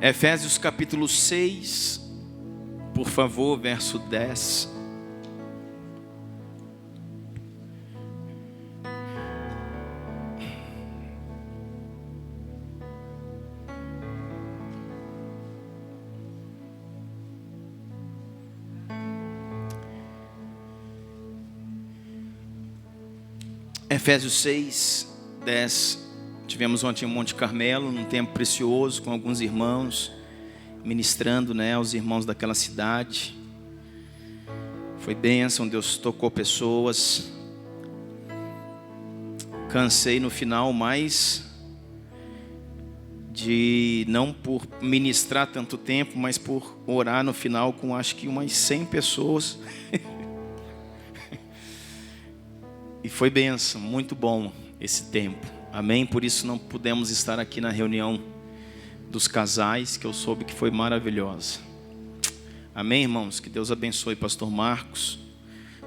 Efésios capítulo 6, por favor, verso 10. Efésios 6, 10. Tivemos ontem em Monte Carmelo, num tempo precioso, com alguns irmãos, ministrando, aos irmãos daquela cidade. Foi bênção, Deus tocou pessoas. Cansei no final, mais de não por ministrar tanto tempo, mas por orar no final com acho que umas 100 pessoas. E foi bênção, muito bom esse tempo. Amém? Por isso não pudemos estar aqui na reunião dos casais, que eu soube que foi maravilhosa. Amém, irmãos? Que Deus abençoe pastor Marcos,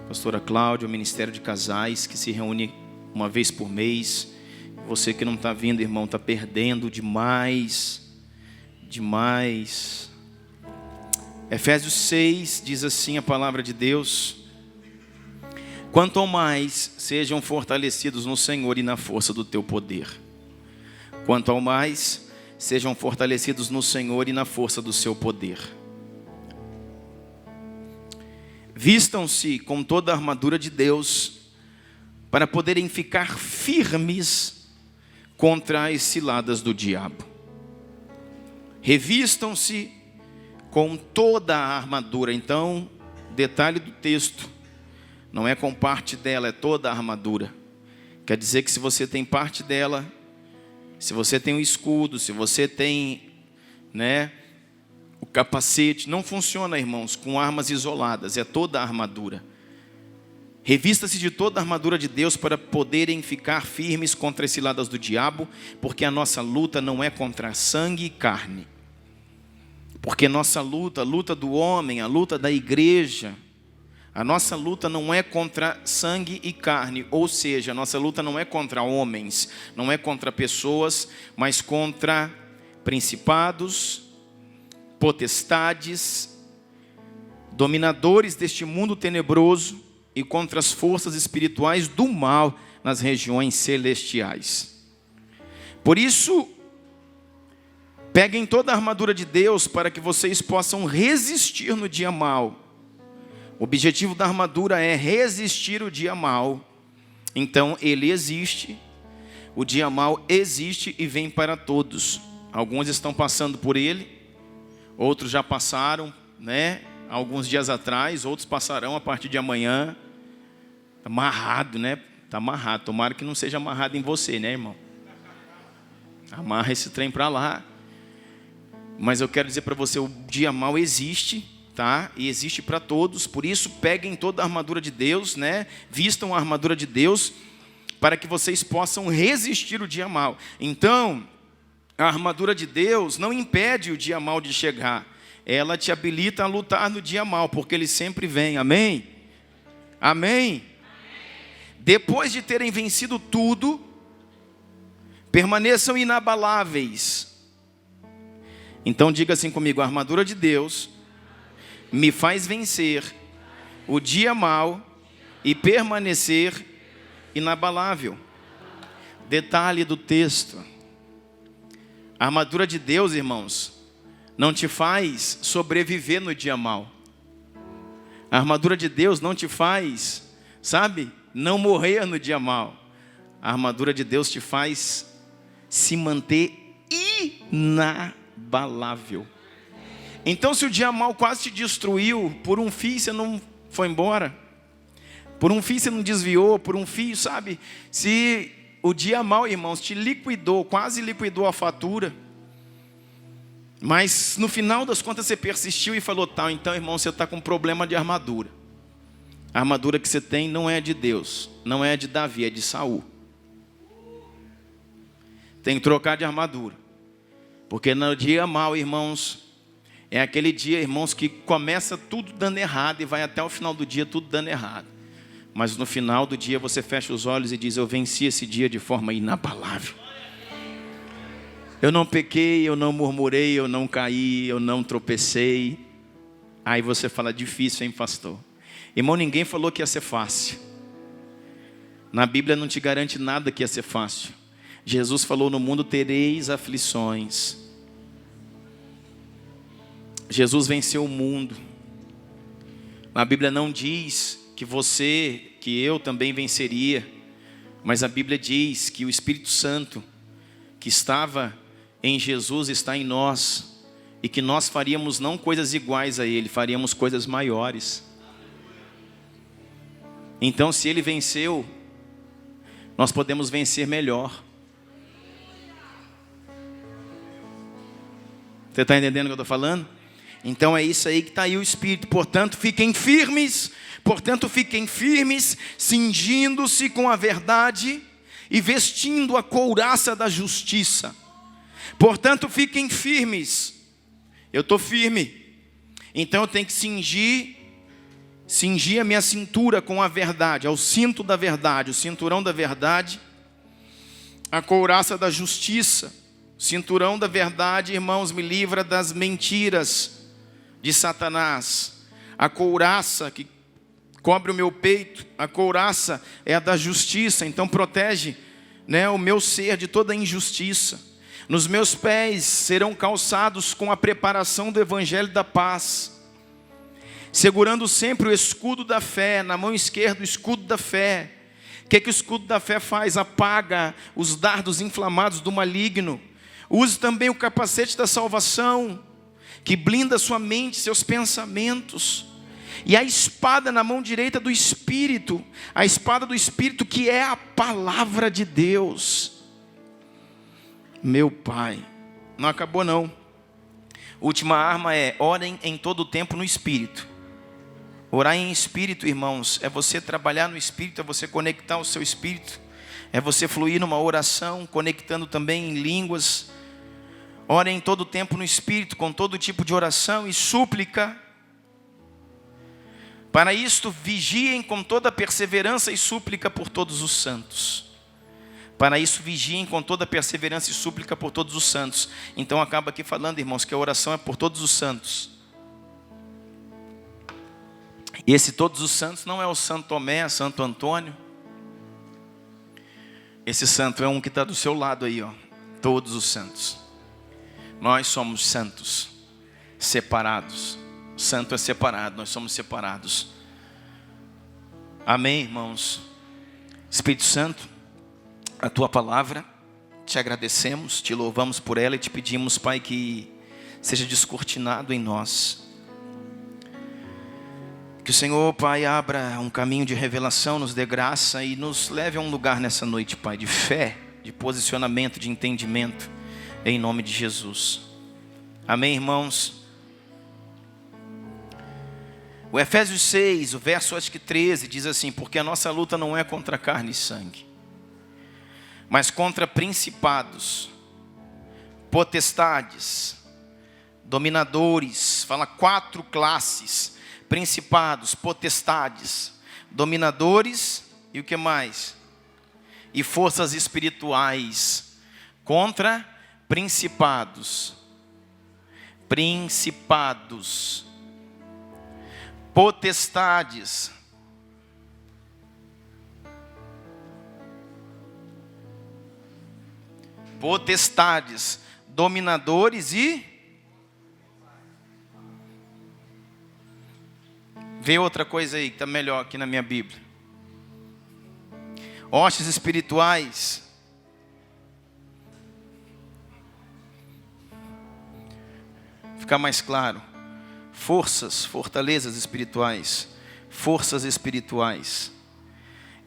pastora Cláudia, o Ministério de Casais, que se reúne uma vez por mês. Você que não está vindo, irmão, está perdendo demais. Efésios 6 diz assim a palavra de Deus: quanto ao mais, sejam fortalecidos no Senhor e na força do teu poder. Quanto ao mais, sejam fortalecidos no Senhor e na força do seu poder. Vistam-se com toda a armadura de Deus, para poderem ficar firmes contra as ciladas do diabo. Revistam-se com toda a armadura. Então, detalhe do texto: não é com parte dela, é toda a armadura. Quer dizer que se você tem parte dela, se você tem o escudo, se você tem, o capacete, não funciona, irmãos, com armas isoladas, é toda a armadura. Revista-se de toda a armadura de Deus para poderem ficar firmes contra as ciladas do diabo, porque a nossa luta não é contra sangue e carne. Porque nossa luta, a luta do homem, a luta da igreja, a nossa luta não é contra sangue e carne, ou seja, a nossa luta não é contra homens, não é contra pessoas, mas contra principados, potestades, dominadores deste mundo tenebroso e contra as forças espirituais do mal nas regiões celestiais. Por isso, peguem toda a armadura de Deus para que vocês possam resistir no dia mau. O objetivo da armadura é resistir o dia mau. Então ele existe, o dia mau existe e vem para todos. Alguns estão passando por ele, outros já passaram, alguns dias atrás, outros passarão a partir de amanhã. Está amarrado, Está amarrado. Tomara que não seja amarrado em você, irmão? Amarra esse trem para lá. Mas eu quero dizer para você, o dia mau existe, e existe para todos. Por isso, peguem toda a armadura de Deus, vistam a armadura de Deus, para que vocês possam resistir o dia mau. Então, a armadura de Deus não impede o dia mau de chegar. Ela te habilita a lutar no dia mau, porque ele sempre vem. Amém? Amém? Depois de terem vencido tudo, permaneçam inabaláveis. Então diga assim comigo: a armadura de Deus me faz vencer o dia mau e permanecer inabalável. Detalhe do texto: a armadura de Deus, irmãos, não te faz sobreviver no dia mau. A armadura de Deus não te faz, não morrer no dia mau. A armadura de Deus te faz se manter inabalável. Então, se o dia mau quase te destruiu, por um fio você não foi embora, por um fio você não desviou, por um fio, se o dia mau, irmãos, te liquidou, quase liquidou a fatura, mas no final das contas você persistiu e falou: então, irmão, você está com problema de armadura. A armadura que você tem não é de Deus, não é de Davi, é de Saul. Tem que trocar de armadura, porque no dia mau, irmãos, é aquele dia, irmãos, que começa tudo dando errado e vai até o final do dia tudo dando errado. Mas no final do dia você fecha os olhos e diz: eu venci esse dia de forma inabalável. Eu não pequei, eu não murmurei, eu não caí, eu não tropecei. Aí você fala, difícil, hein, pastor? Irmão, ninguém falou que ia ser fácil. Na Bíblia não te garante nada que ia ser fácil. Jesus falou, no mundo tereis aflições. Jesus venceu o mundo. A Bíblia não diz que você, que eu também venceria. Mas a Bíblia diz que o Espírito Santo, que estava em Jesus, está em nós. E que nós faríamos não coisas iguais a Ele, faríamos coisas maiores. Então, se Ele venceu, nós podemos vencer melhor. Você está entendendo o que eu estou falando? Então é isso aí que está aí o Espírito. Portanto, fiquem firmes, cingindo-se com a verdade e vestindo a couraça da justiça. Portanto, fiquem firmes. Eu estou firme, então eu tenho que cingir a minha cintura com a verdade, ao cinto da verdade, o cinturão da verdade, a couraça da justiça. Cinturão da verdade, irmãos, me livra das mentiras de Satanás. A couraça que cobre o meu peito, a couraça é a da justiça, então protege, o meu ser de toda injustiça. Nos meus pés serão calçados com a preparação do evangelho da paz, segurando sempre o escudo da fé, na mão esquerda o escudo da fé. O que o escudo da fé faz? Apaga os dardos inflamados do maligno. Use também o capacete da salvação, que blinda sua mente, seus pensamentos. E a espada na mão direita do Espírito, a espada do Espírito, que é a palavra de Deus. Meu Pai, não acabou não. Última arma é, orem em todo o tempo no Espírito. Orar em Espírito, irmãos, é você trabalhar no Espírito, é você conectar o seu Espírito, é você fluir numa oração, conectando também em línguas. Orem em todo o tempo no Espírito, com todo tipo de oração e súplica. Para isto, vigiem com toda perseverança e súplica por todos os santos. Para isso, vigiem com toda perseverança e súplica por todos os santos. Então acaba aqui falando, irmãos, que a oração é por todos os santos. E esse todos os santos não é o Santo Tomé, Santo Antônio. Esse santo é um que está do seu lado aí, ó. Todos os santos. Nós somos santos, separados. Santo é separado, nós somos separados. Amém, irmãos? Espírito Santo, a Tua palavra, te agradecemos, te louvamos por ela e te pedimos, Pai, que seja descortinado em nós. Que o Senhor, Pai, abra um caminho de revelação, nos dê graça e nos leve a um lugar nessa noite, Pai, de fé, de posicionamento, de entendimento, em nome de Jesus. Amém, irmãos? O Efésios 6, o verso acho que 13, diz assim, porque a nossa luta não é contra carne e sangue, mas contra principados, potestades, dominadores, fala 4 classes, principados, potestades, dominadores e o que mais? E forças espirituais, contra principados, potestades, dominadores e... Vê outra coisa aí que está melhor aqui na minha Bíblia. Hostes espirituais. Ficar mais claro. Fortalezas espirituais. Forças espirituais.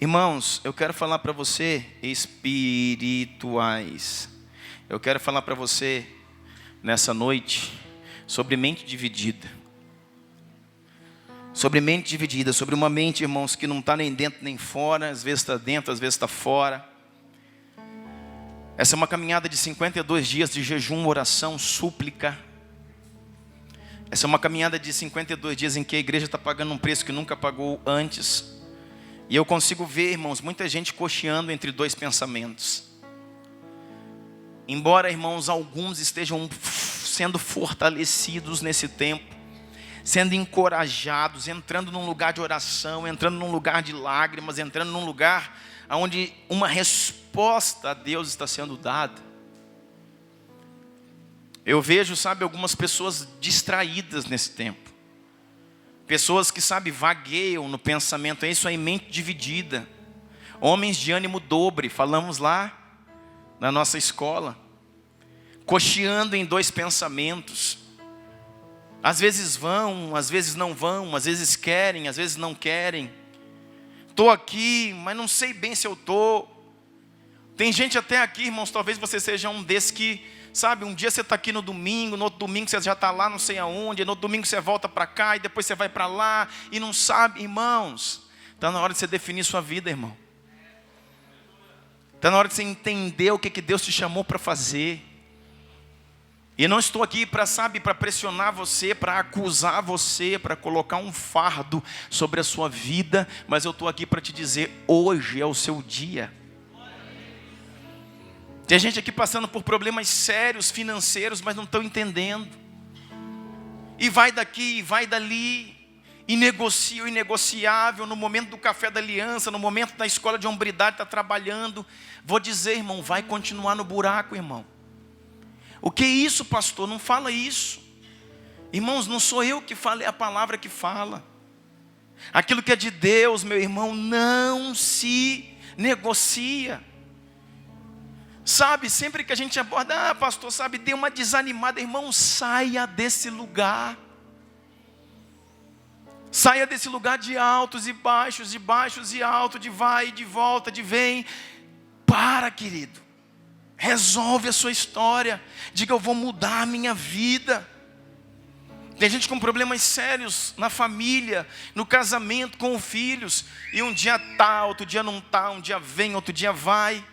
Irmãos, eu quero falar para você, espirituais. Eu quero falar para você, nessa noite, sobre mente dividida. Sobre mente dividida, sobre uma mente, irmãos, que não está nem dentro nem fora, às vezes está dentro, às vezes está fora. Essa é uma caminhada de 52 dias de jejum, oração, súplica. Essa é uma caminhada de 52 dias em que a igreja está pagando um preço que nunca pagou antes. E eu consigo ver, irmãos, muita gente cocheando entre 2 pensamentos. Embora, irmãos, alguns estejam sendo fortalecidos nesse tempo, sendo encorajados, entrando num lugar de oração, entrando num lugar de lágrimas, entrando num lugar onde uma resposta a Deus está sendo dada. Eu vejo, algumas pessoas distraídas nesse tempo. Pessoas que, vagueiam no pensamento, isso aí, mente dividida. Homens de ânimo dobre, falamos lá na nossa escola. Cocheando em dois pensamentos. Às vezes vão, às vezes não vão, às vezes querem, às vezes não querem. Estou aqui, mas não sei bem se eu estou. Tem gente até aqui, irmãos, talvez você seja um desses que, um dia você está aqui no domingo, no outro domingo você já está lá não sei aonde, no outro domingo você volta para cá e depois você vai para lá e não sabe, irmãos. Está na hora de você definir sua vida, irmão. Está na hora de você entender o que Deus te chamou para fazer. E não estou aqui para pressionar você, para acusar você, para colocar um fardo sobre a sua vida, mas eu estou aqui para te dizer, hoje é o seu dia. Tem gente aqui passando por problemas sérios, financeiros, mas não estão entendendo. E vai daqui, e vai dali, e negocia o inegociável, no momento do café da aliança, no momento da escola de hombridade, está trabalhando. Vou dizer, irmão, vai continuar no buraco, irmão. O que é isso, pastor? Não fala isso. Irmãos, não sou eu que falo, é a palavra que fala. Aquilo que é de Deus, meu irmão, não se negocia. Sempre que a gente aborda, pastor, dê uma desanimada, irmão, saia desse lugar. Saia desse lugar de altos e baixos, de baixos e altos, de vai, de volta, de vem. Para, querido. Resolve a sua história. Diga, eu vou mudar a minha vida. Tem gente com problemas sérios na família, no casamento, com os filhos. E um dia está, outro dia não está, um dia vem, outro dia vai.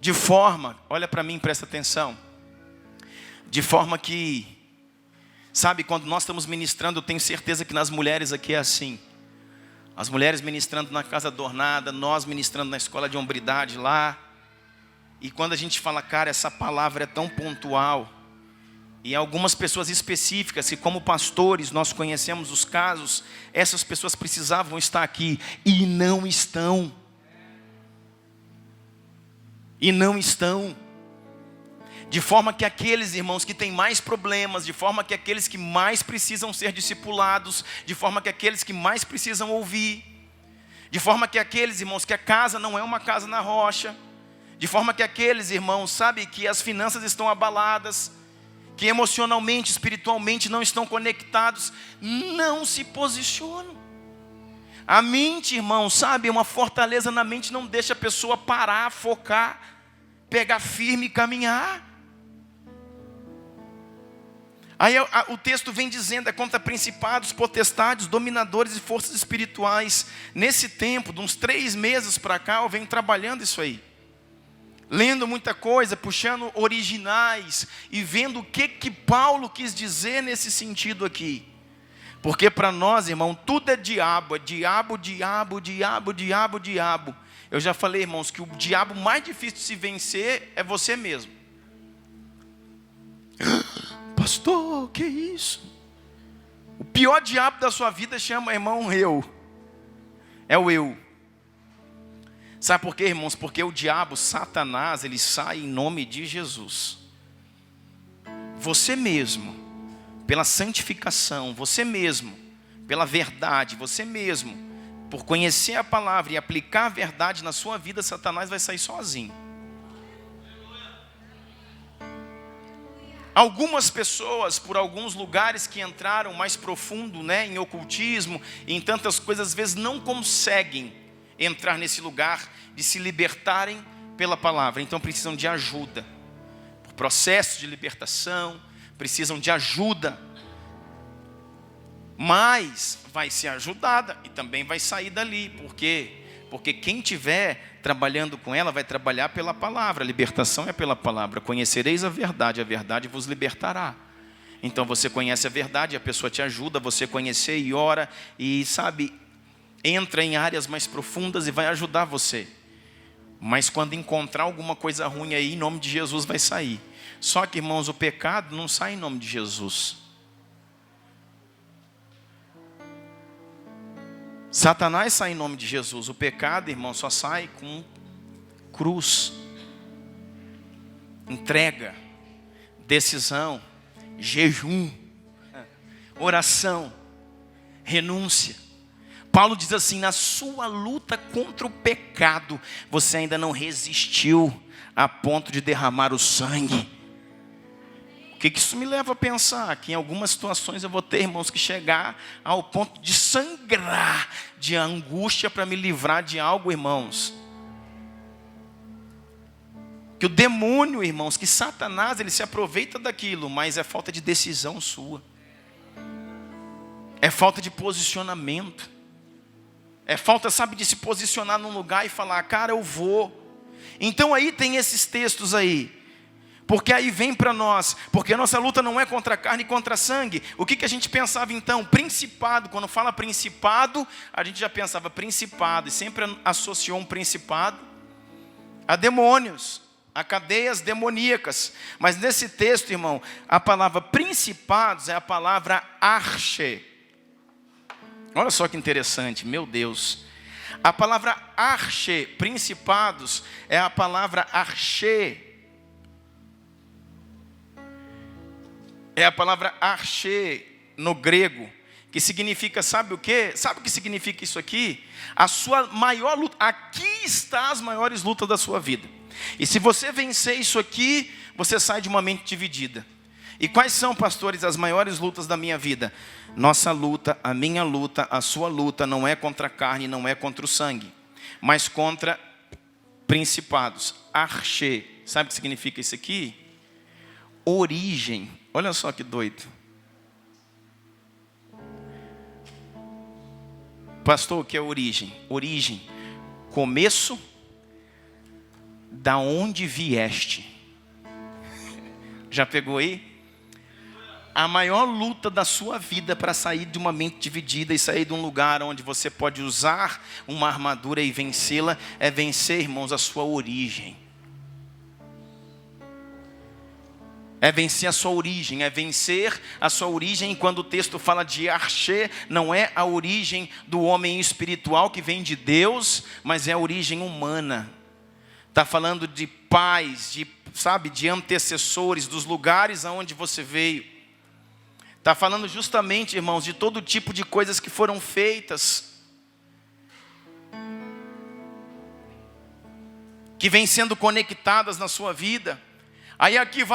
De forma, olha para mim, presta atenção. De forma que, quando nós estamos ministrando, eu tenho certeza que nas mulheres aqui é assim. As mulheres ministrando na casa adornada, nós ministrando na escola de hombridade lá. E quando a gente fala, cara, essa palavra é tão pontual, e algumas pessoas específicas, que como pastores nós conhecemos os casos, essas pessoas precisavam estar aqui, e não estão. E não estão. De forma que aqueles irmãos que têm mais problemas, de forma que aqueles que mais precisam ser discipulados, de forma que aqueles que mais precisam ouvir, de forma que aqueles irmãos que a casa não é uma casa na rocha, de forma que aqueles irmãos, que as finanças estão abaladas, que emocionalmente, espiritualmente não estão conectados, não se posicionam. A mente, irmão, uma fortaleza na mente não deixa a pessoa parar, focar, pegar firme e caminhar. Aí o texto vem dizendo, é contra principados, potestades, dominadores e forças espirituais. Nesse tempo, de uns 3 meses para cá, eu venho trabalhando isso aí. Lendo muita coisa, puxando originais e vendo o que Paulo quis dizer nesse sentido aqui. Porque para nós, irmão, tudo é diabo, diabo, diabo, diabo, diabo, diabo. Eu já falei, irmãos, que o diabo mais difícil de se vencer é você mesmo. Pastor, que isso? O pior diabo da sua vida chama, irmão, eu. É o eu. Sabe por quê, irmãos? Porque o diabo, Satanás, ele sai em nome de Jesus. Você mesmo, pela santificação, você mesmo, pela verdade, você mesmo, por conhecer a palavra e aplicar a verdade na sua vida, Satanás vai sair sozinho. Algumas pessoas, por alguns lugares que entraram mais profundo, em ocultismo, em tantas coisas, às vezes não conseguem entrar nesse lugar de se libertarem pela palavra. Então precisam de ajuda, por processo de libertação, precisam de ajuda. Mas vai ser ajudada e também vai sair dali. Por quê? Porque quem estiver trabalhando com ela vai trabalhar pela palavra. A libertação é pela palavra. Conhecereis a verdade vos libertará. Então você conhece a verdade, a pessoa te ajuda, você conhecer e ora e entra em áreas mais profundas e vai ajudar você. Mas quando encontrar alguma coisa ruim aí, em nome de Jesus vai sair. Só que, irmãos, o pecado não sai em nome de Jesus. Satanás sai em nome de Jesus. O pecado, irmão, só sai com cruz, entrega, decisão, jejum, oração, renúncia. Paulo diz assim: na sua luta contra o pecado, você ainda não resistiu a ponto de derramar o sangue. O que isso me leva a pensar? Que em algumas situações eu vou ter, irmãos, que chegar ao ponto de sangrar de angústia para me livrar de algo, irmãos. Que o demônio, irmãos, que Satanás, ele se aproveita daquilo, mas é falta de decisão sua. É falta de posicionamento. É falta, sabe, de se posicionar num lugar e falar: cara, eu vou. Então aí tem esses textos aí. Porque aí vem para nós, porque a nossa luta não é contra a carne e contra sangue. O que a gente pensava então? Principado. Quando fala principado, a gente já pensava principado, e sempre associou um principado a demônios, a cadeias demoníacas. Mas nesse texto, irmão, a palavra principados é a palavra arche. Olha só que interessante, meu Deus. A palavra arche, principados, é a palavra arche. É a palavra arche no grego, que significa, sabe o quê? Sabe o que significa isso aqui? A sua maior luta. Aqui está as maiores lutas da sua vida. E se você vencer isso aqui, você sai de uma mente dividida. E quais são, pastores, as maiores lutas da minha vida? Nossa luta, a minha luta, a sua luta não é contra a carne, não é contra o sangue, mas contra principados. Arche, sabe o que significa isso aqui? Origem. Olha só que doido. Pastor, o que é origem? Origem, começo, da onde vieste. Já pegou aí? A maior luta da sua vida para sair de uma mente dividida e sair de um lugar onde você pode usar uma armadura e vencê-la, é vencer, irmãos, a sua origem. É vencer a sua origem, é vencer a sua origem. Quando o texto fala de arche, não é a origem do homem espiritual que vem de Deus, mas é a origem humana. Está falando de pais, de antecessores, dos lugares aonde você veio. Está falando justamente, irmãos, de todo tipo de coisas que foram feitas, que vêm sendo conectadas na sua vida. Aí aqui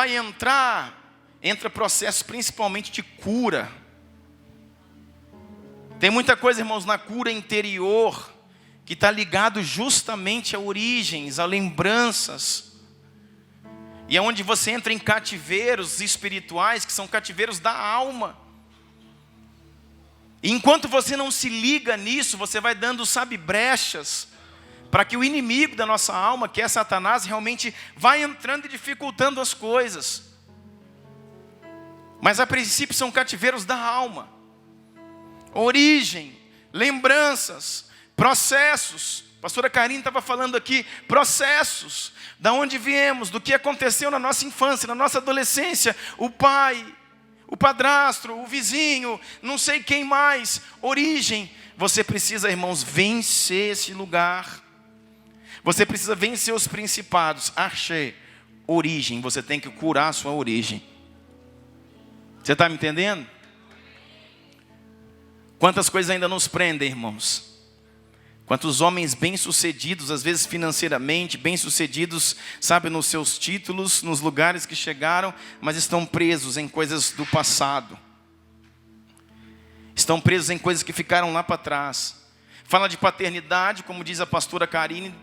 entra processo principalmente de cura. Tem muita coisa, irmãos, na cura interior, que está ligado justamente a origens, a lembranças. E é onde você entra em cativeiros espirituais, que são cativeiros da alma. E enquanto você não se liga nisso, você vai dando, brechas, para que o inimigo da nossa alma, que é Satanás, realmente vai entrando e dificultando as coisas. Mas a princípio são cativeiros da alma. Origem, lembranças, processos. A pastora Karine estava falando aqui, processos. Da onde viemos, do que aconteceu na nossa infância, na nossa adolescência. O pai, o padrasto, o vizinho, não sei quem mais. Origem. Você precisa, irmãos, vencer esse lugar. Você precisa vencer os principados. Arche, origem. Você tem que curar a sua origem. Você está me entendendo? Quantas coisas ainda nos prendem, irmãos? Quantos homens bem-sucedidos, às vezes financeiramente, bem-sucedidos, nos seus títulos, nos lugares que chegaram, mas estão presos em coisas do passado. Estão presos em coisas que ficaram lá para trás. Fala de paternidade, como diz a pastora Karine,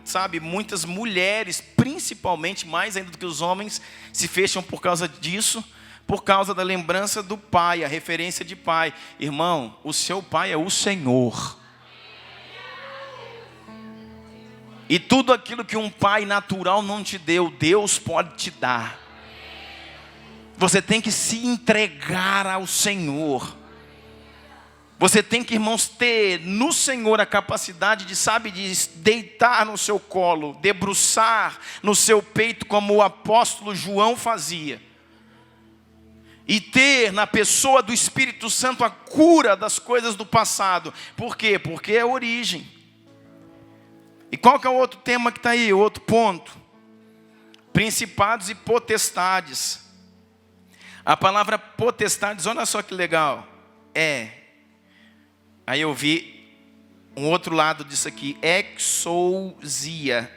muitas mulheres, principalmente, mais ainda do que os homens, se fecham por causa disso, por causa da lembrança do pai, a referência de pai. Irmão, o seu pai é o Senhor. E tudo aquilo que um pai natural não te deu, Deus pode te dar. Você tem que se entregar ao Senhor. Você tem que, irmãos, ter no Senhor a capacidade de, sabe, de deitar no seu colo, debruçar no seu peito, como o apóstolo João fazia. E ter na pessoa do Espírito Santo a cura das coisas do passado. Por quê? Porque é a origem. E qual que é o outro tema que está aí, o outro ponto? Principados e potestades. A palavra potestades, olha só que legal. Aí eu vi um outro lado disso aqui, exousia,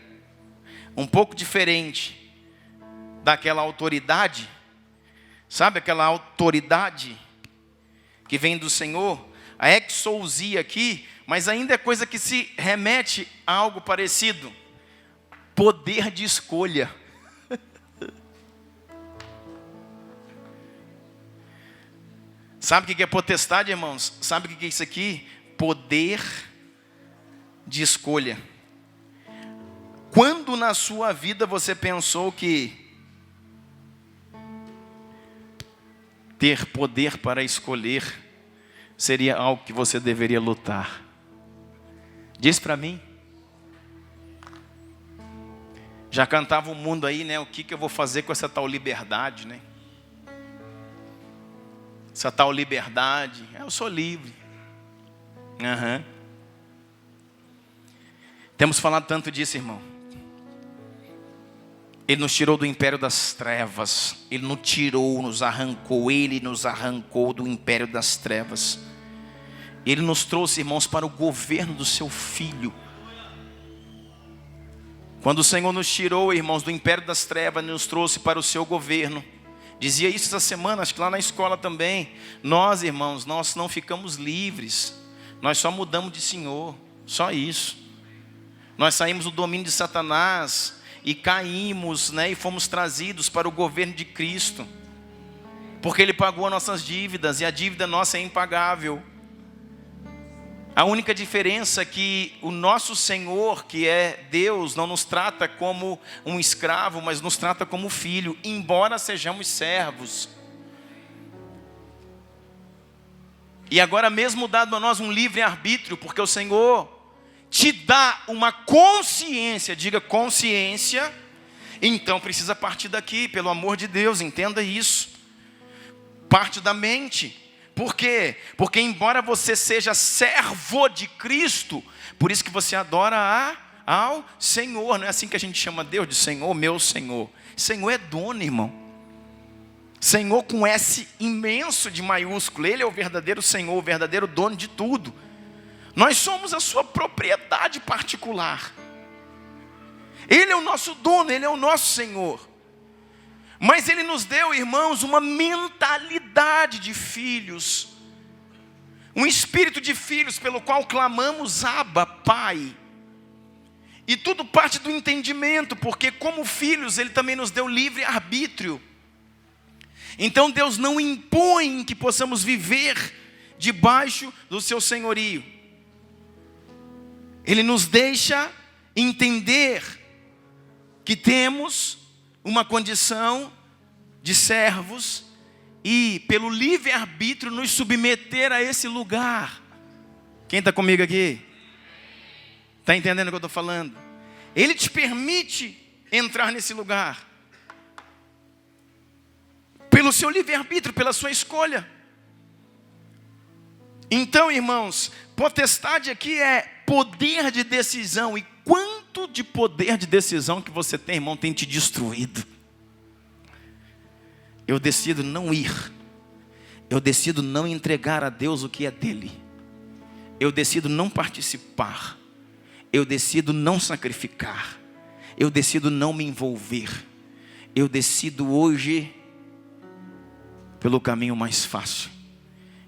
um pouco diferente daquela autoridade, sabe aquela autoridade que vem do Senhor? A exousia aqui, mas ainda é coisa que se remete a algo parecido, poder de escolha. Sabe o que é potestade, irmãos? Sabe o que é isso aqui? Poder de escolha. Quando na sua vida você pensou que ter poder para escolher seria algo que você deveria lutar? Diz para mim. Já cantava o mundo aí, né? O que eu vou fazer com essa tal liberdade, né? Essa tal liberdade, eu sou livre. Temos falado tanto disso, irmão. Ele nos tirou do império das trevas. Ele nos tirou, nos arrancou. Ele nos arrancou do império das trevas. Ele nos trouxe, irmãos, para o governo do seu Filho. Quando o Senhor nos tirou, irmãos, do império das trevas, nos trouxe para o seu governo. Dizia isso essa semana, acho que lá na escola também. Nós, irmãos, nós não ficamos livres. Nós só mudamos de Senhor. Só isso. Nós saímos do domínio de Satanás e caímos, né, e fomos trazidos para o governo de Cristo. Porque Ele pagou as nossas dívidas e a dívida nossa é impagável. A única diferença é que o nosso Senhor, que é Deus, não nos trata como um escravo, mas nos trata como filho, embora sejamos servos. E agora mesmo dado a nós um livre-arbítrio, porque o Senhor te dá uma consciência, diga consciência, então precisa partir daqui, pelo amor de Deus, entenda isso. Parte da mente. Por quê? Porque embora você seja servo de Cristo, por isso que você adora ao Senhor. Não é assim que a gente chama Deus de Senhor, meu Senhor. Senhor é dono, irmão. Senhor com S imenso de maiúsculo. Ele é o verdadeiro Senhor, o verdadeiro dono de tudo. Nós somos a sua propriedade particular. Ele é o nosso dono, Ele é o nosso Senhor. Mas Ele nos deu, irmãos, uma mentalidade de filhos. Um espírito de filhos pelo qual clamamos, Abba, Pai. E tudo parte do entendimento, porque como filhos Ele também nos deu livre arbítrio. Então Deus não impõe que possamos viver debaixo do seu senhorio. Ele nos deixa entender que temos uma condição de servos e pelo livre-arbítrio nos submeter a esse lugar. Quem está comigo aqui? Está entendendo o que eu estou falando? Ele te permite entrar nesse lugar. Pelo seu livre-arbítrio, pela sua escolha. Então, irmãos, potestade aqui é poder de decisão. E quanto de poder de decisão que você tem, irmão, tem te destruído. Eu decido não ir. Eu decido não entregar a Deus o que é dele. Eu decido não participar. Eu decido não sacrificar. Eu decido não me envolver. Eu decido hoje pelo caminho mais fácil.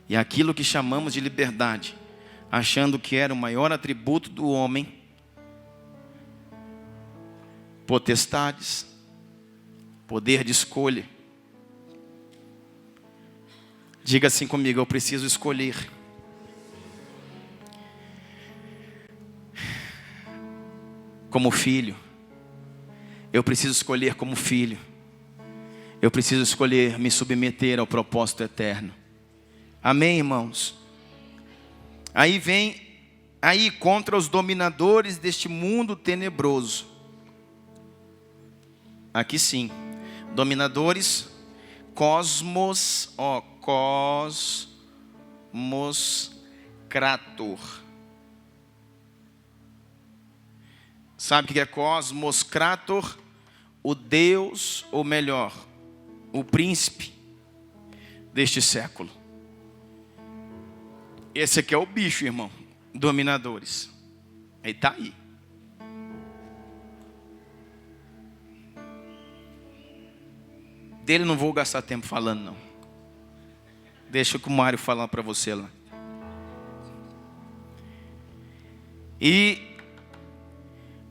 E aquilo que chamamos de liberdade, achando que era o maior atributo do homem, potestades, poder de escolha. Diga assim comigo, eu preciso escolher. Como filho. Eu preciso escolher como filho. Eu preciso escolher me submeter ao propósito eterno. Amém, irmãos? Aí contra os dominadores deste mundo tenebroso. Aqui sim, dominadores, cosmos, crator. Sabe o que é cosmos crator? O Deus, ou melhor, o príncipe deste século. Esse aqui é o bicho, irmão. Dominadores. Ele está aí. Dele não vou gastar tempo falando, não. Deixa que o Mário falar para você lá. E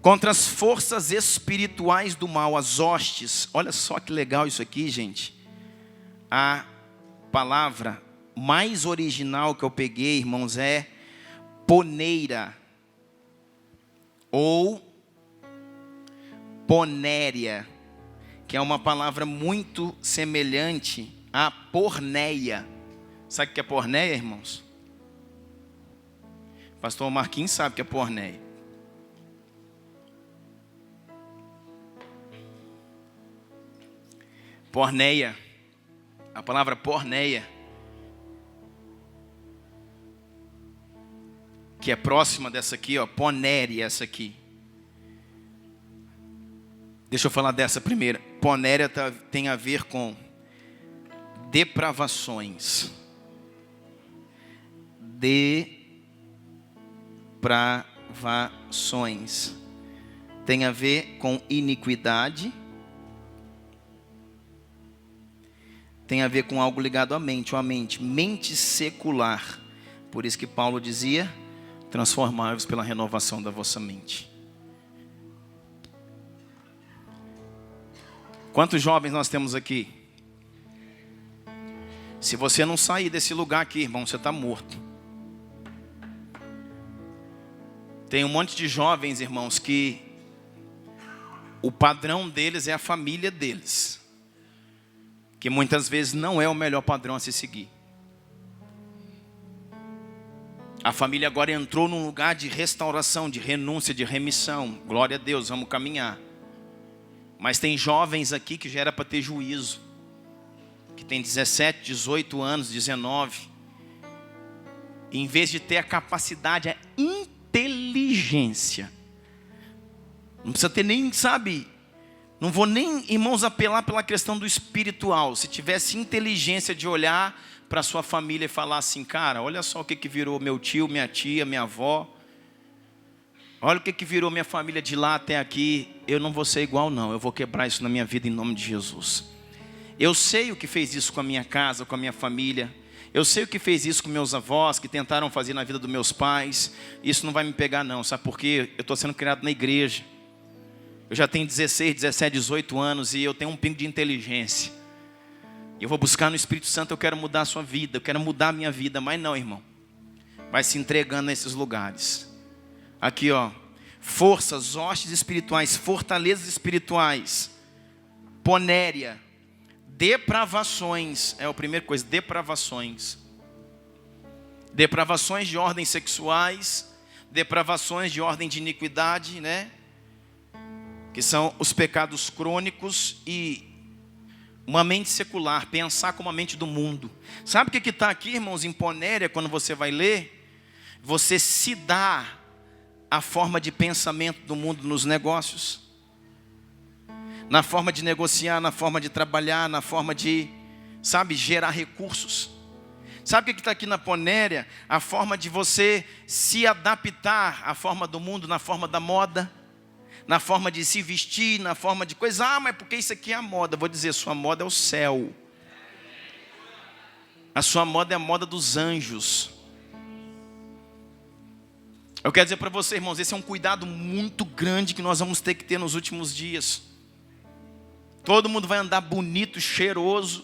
contra as forças espirituais do mal, as hostes. Olha só que legal isso aqui, gente. A palavra mais original que eu peguei, irmãos, é poneira ou ponéria, que é uma palavra muito semelhante à porneia. Sabe o que é porneia, irmãos? Pastor Marquinhos sabe o que é porneia. Porneia, a palavra porneia, que é próxima dessa aqui, ponéria, essa aqui. Deixa eu falar dessa primeira. Ponéria tem a ver com depravações. Depravações. Tem a ver com iniquidade. Tem a ver com algo ligado à mente, ou à mente secular. Por isso que Paulo dizia: transformai-vos pela renovação da vossa mente. Quantos jovens nós temos aqui? Se você não sair desse lugar aqui, irmão, você está morto. Tem um monte de jovens, irmãos, que o padrão deles é a família deles, que muitas vezes não é o melhor padrão a se seguir. A família agora entrou num lugar de restauração, de renúncia, de remissão. Glória a Deus, vamos caminhar. Mas tem jovens aqui que já era para ter juízo, que tem 17, 18 anos, 19. E em vez de ter a capacidade, a inteligência. Não precisa ter nem, sabe, não vou nem, irmãos, apelar pela questão do espiritual. Se tivesse inteligência de olhar para sua família e falar assim: cara, olha só o que virou meu tio, minha tia, minha avó. Olha o que virou minha família de lá até aqui. Eu não vou ser igual, não. Eu vou quebrar isso na minha vida em nome de Jesus. Eu sei o que fez isso com a minha casa, com a minha família. Eu sei o que fez isso com meus avós, que tentaram fazer na vida dos meus pais. Isso não vai me pegar, não. Sabe por quê? Eu estou sendo criado na igreja. Eu já tenho 16, 17, 18 anos e eu tenho um pingo de inteligência. Eu vou buscar no Espírito Santo, eu quero mudar a sua vida, eu quero mudar a minha vida. Mas não, irmão. Vai se entregando nesses lugares. Aqui, forças, hostes espirituais, fortalezas espirituais, ponéria, depravações, é a primeira coisa, depravações. Depravações de ordem sexuais, depravações de ordem de iniquidade, né? Que são os pecados crônicos e uma mente secular, pensar como a mente do mundo. Sabe o que está aqui, irmãos, em ponéria, quando você vai ler? Você se dá a forma de pensamento do mundo nos negócios, na forma de negociar, na forma de trabalhar, na forma de, sabe, gerar recursos. Sabe o que está aqui na ponéria? A forma de você se adaptar à forma do mundo, na forma da moda, na forma de se vestir, na forma de coisa. Mas porque isso aqui é a moda? Vou dizer, sua moda é o céu. A sua moda é a moda dos anjos. Eu quero dizer para você, irmãos, esse é um cuidado muito grande que nós vamos ter que ter nos últimos dias. Todo mundo vai andar bonito, cheiroso,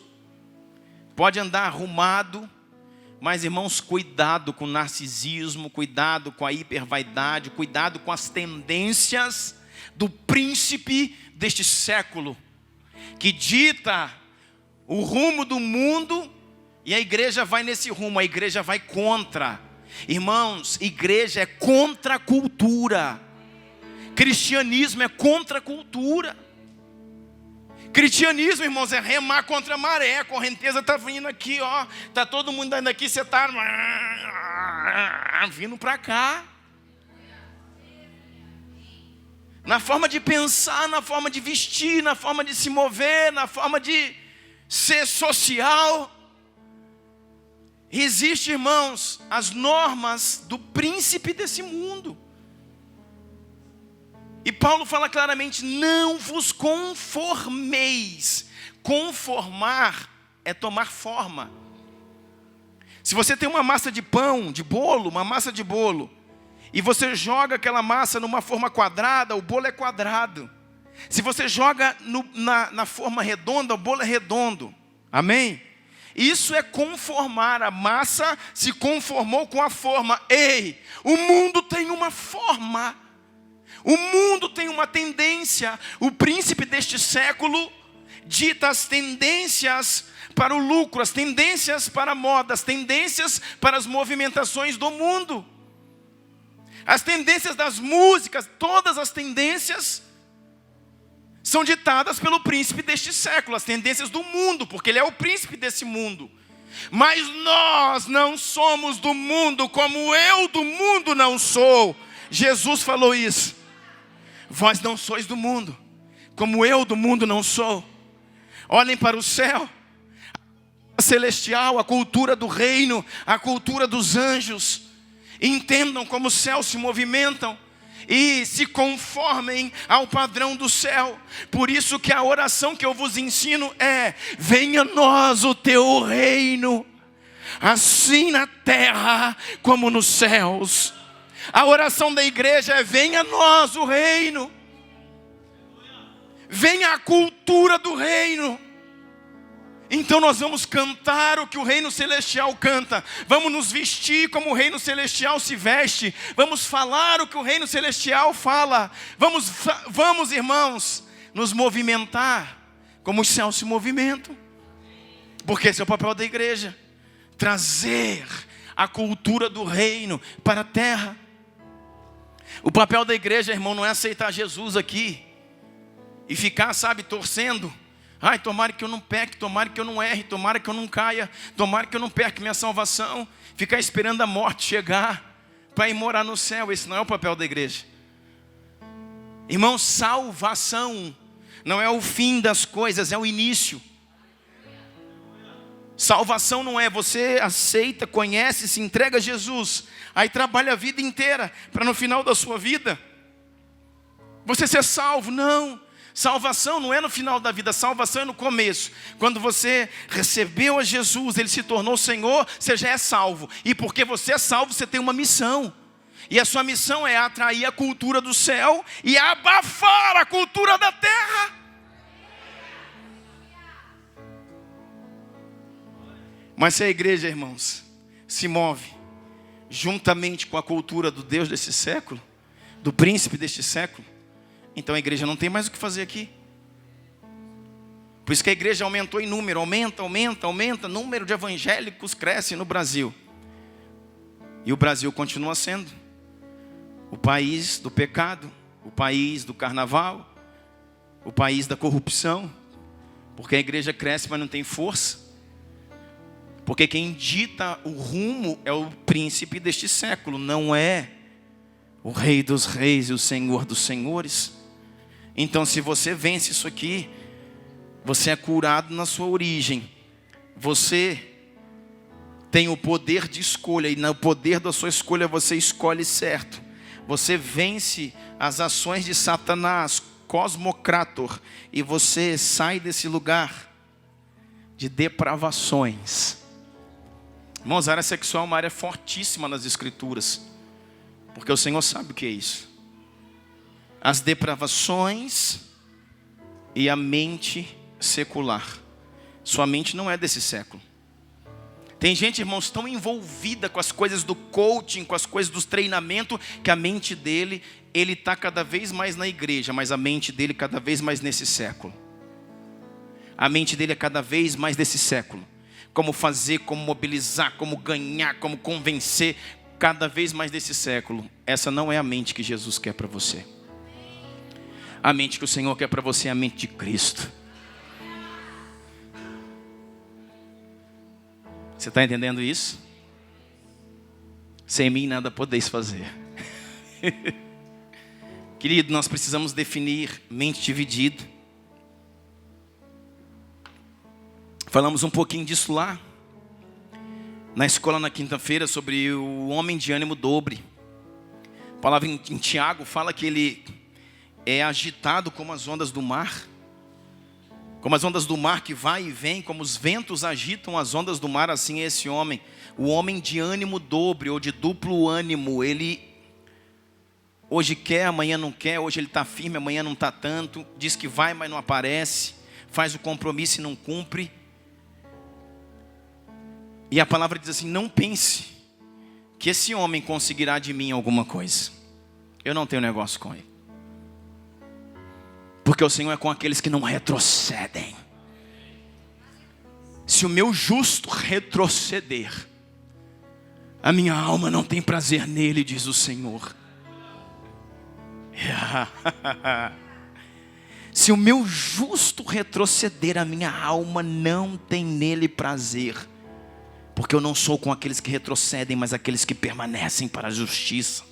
pode andar arrumado, mas, irmãos, cuidado com o narcisismo, cuidado com a hipervaidade, cuidado com as tendências do príncipe deste século, que dita o rumo do mundo, e a igreja vai nesse rumo, a igreja vai contra. Irmãos, igreja é contra a cultura. Cristianismo é contra a cultura. Cristianismo, irmãos, é remar contra a maré. A correnteza está vindo aqui, ó. Está todo mundo andando aqui, você está vindo para cá. Na forma de pensar, na forma de vestir, na forma de se mover, na forma de ser social. Existem, irmãos, as normas do príncipe desse mundo. E Paulo fala claramente: não vos conformeis. Conformar é tomar forma. Se você tem uma massa de pão, de bolo, uma massa de bolo, e você joga aquela massa numa forma quadrada, o bolo é quadrado. Se você joga na forma redonda, o bolo é redondo. Amém? Isso é conformar. A massa se conformou com a forma. Ei, o mundo tem uma forma. O mundo tem uma tendência. O príncipe deste século dita as tendências para o lucro, as tendências para a moda, as tendências para as movimentações do mundo. As tendências das músicas, todas as tendências são ditadas pelo príncipe deste século, as tendências do mundo, porque ele é o príncipe desse mundo. Mas nós não somos do mundo, como eu do mundo não sou. Jesus falou isso. Vós não sois do mundo, como eu do mundo não sou. Olhem para o céu, a celestial, a cultura do reino, a cultura dos anjos. Entendam como os céus se movimentam e se conformem ao padrão do céu. Por isso que a oração que eu vos ensino é: venha a nós o teu reino, assim na terra como nos céus. A oração da igreja é: venha a nós o reino, venha a cultura do reino. Então nós vamos cantar o que o reino celestial canta. Vamos nos vestir como o reino celestial se veste. Vamos falar o que o reino celestial fala. Vamos, irmãos, nos movimentar como os céus se movimentam. Porque esse é o papel da igreja. Trazer a cultura do reino para a terra. O papel da igreja, irmão, não é aceitar Jesus aqui e ficar, torcendo. Ai, tomara que eu não peque, tomara que eu não erre, tomara que eu não caia, tomara que eu não perca minha salvação. Ficar esperando a morte chegar para ir morar no céu. Esse não é o papel da igreja. Irmão, salvação não é o fim das coisas, é o início. Salvação não é você aceita, conhece, se entrega a Jesus, aí trabalha a vida inteira para no final da sua vida você ser salvo. Não. Salvação não é no final da vida, salvação é no começo. Quando você recebeu a Jesus, Ele se tornou Senhor, você já é salvo. E porque você é salvo, você tem uma missão. E a sua missão é atrair a cultura do céu e abafar a cultura da terra. Mas se a igreja, irmãos, se move juntamente com a cultura do Deus desse século, do príncipe deste século, então a igreja não tem mais o que fazer aqui. Por isso que a igreja aumentou em número, aumenta, número de evangélicos cresce no Brasil. E o Brasil continua sendo o país do pecado, o país do carnaval, o país da corrupção. Porque a igreja cresce, mas não tem força. Porque quem dita o rumo é o príncipe deste século, não é o Rei dos reis e o Senhor dos senhores. Então, se você vence isso aqui, você é curado na sua origem. Você tem o poder de escolha, e no poder da sua escolha você escolhe certo. Você vence as ações de Satanás, Cosmocrator, e você sai desse lugar de depravações. Irmãos, a área sexual é uma área fortíssima nas Escrituras, porque o Senhor sabe o que é isso. As depravações e a mente secular. Sua mente não é desse século. Tem gente, irmãos, tão envolvida com as coisas do coaching, com as coisas do treinamento, que a mente dele, ele está cada vez mais na igreja, mas a mente dele cada vez mais nesse século. A mente dele é cada vez mais desse século. Como fazer, como mobilizar, como ganhar, como convencer, cada vez mais desse século, essa não é a mente que Jesus quer para você. A mente que o Senhor quer para você é a mente de Cristo. Você está entendendo isso? Sem mim nada podeis fazer. Querido, nós precisamos definir mente dividida. Falamos um pouquinho disso lá na escola na quinta-feira, sobre o homem de ânimo dobre. A palavra em Tiago fala que ele é agitado como as ondas do mar. Como as ondas do mar que vai e vem, como os ventos agitam as ondas do mar, assim é esse homem. O homem de ânimo dobre ou de duplo ânimo. Ele hoje quer, amanhã não quer. Hoje ele está firme, amanhã não está tanto. Diz que vai, mas não aparece. Faz o compromisso e não cumpre. E a palavra diz assim: não pense que esse homem conseguirá de mim alguma coisa. Eu não tenho negócio com ele. Porque o Senhor é com aqueles que não retrocedem. Se o meu justo retroceder, a minha alma não tem prazer nele, diz o Senhor. Se o meu justo retroceder, a minha alma não tem nele prazer. Porque eu não sou com aqueles que retrocedem, mas aqueles que permanecem para a justiça.